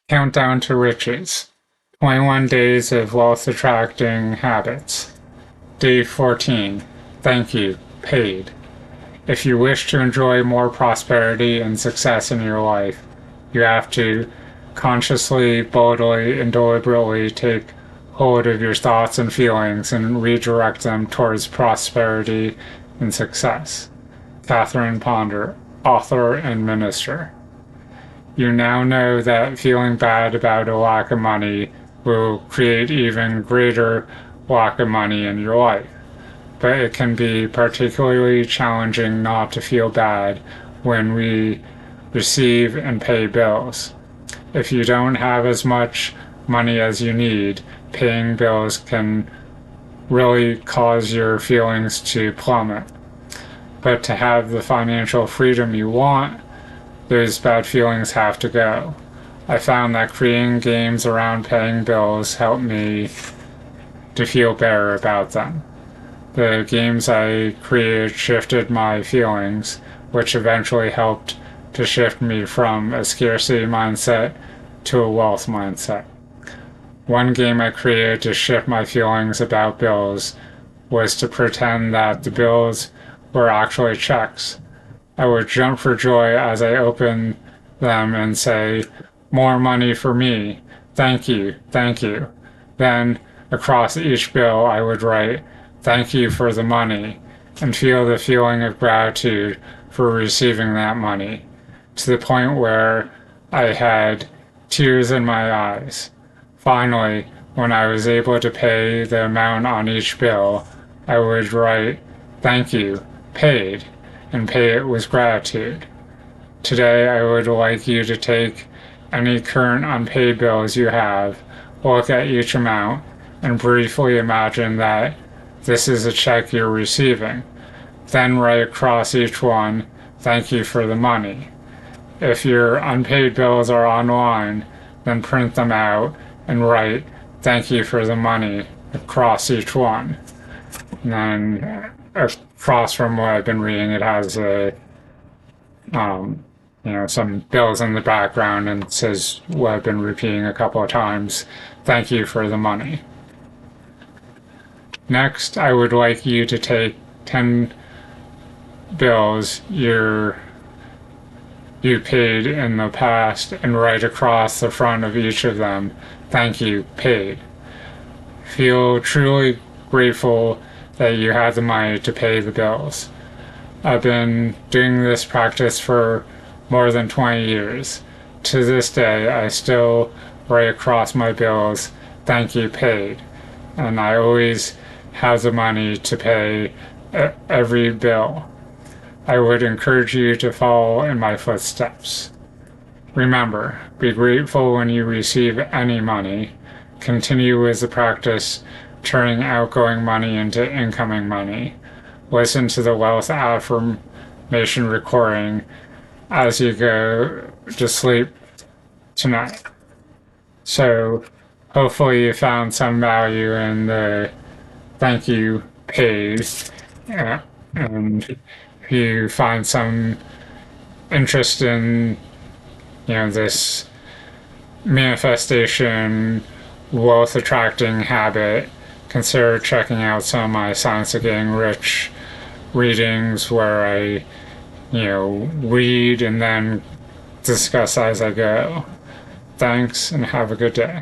Countdown to Riches 21 Days of Wealth Attracting Habits. Day 14. Thank you. Paid. If you wish to enjoy more prosperity and success in your life, you have to consciously, boldly, and deliberately take hold of your thoughts and feelings and redirect them towards prosperity and success. Catherine Ponder, author and minister. You now know that feeling bad about a lack of money will create even greater lack of money in your life. But it can be particularly challenging not to feel bad when we receive and pay bills. If you don't have as much money as you need, paying bills can really cause your feelings to plummet. But to have the financial freedom you want, those bad feelings have to go. I found that creating games around paying bills helped me to feel better about them. The games I created shifted my feelings, which eventually helped to shift me from a scarcity mindset to a wealth mindset. One game I created to shift my feelings about bills was to pretend that the bills were actually checks. I would jump for joy as I opened them and say, "More money for me. Thank you, thank you." Then, across each bill, I would write, "Thank you for the money," and feel the feeling of gratitude for receiving that money, to the point where I had tears in my eyes. Finally, when I was able to pay the amount on each bill, I would write, "Thank you, paid," and pay it with gratitude. Today, I would like you to take any current unpaid bills you have, look at each amount, and briefly imagine that this is a check you're receiving. Then write across each one, "Thank you for the money." If your unpaid bills are online, then print them out and write, "Thank you for the money," across each one. And then across from what I've been reading, it has some bills in the background and says what I've been repeating a couple of times, "Thank you for the money." Next, I would like you to take 10 bills you paid in the past and write across the front of each of them, "Thank you, paid." Feel truly grateful that you had the money to pay the bills. I've been doing this practice for more than 20 years. To this day, I still write across my bills, "Thank you, paid," and I always have the money to pay every bill. I would encourage you to follow in my footsteps. Remember, be grateful when you receive any money. Continue with the practice turning outgoing money into incoming money. Listen to the wealth affirmation recording as you go to sleep tonight. So hopefully you found some value in the thank you paid, and if you find some interest in this manifestation wealth attracting habit, consider checking out some of my Science of Getting Rich readings where I read and then discuss as I go. Thanks and have a good day.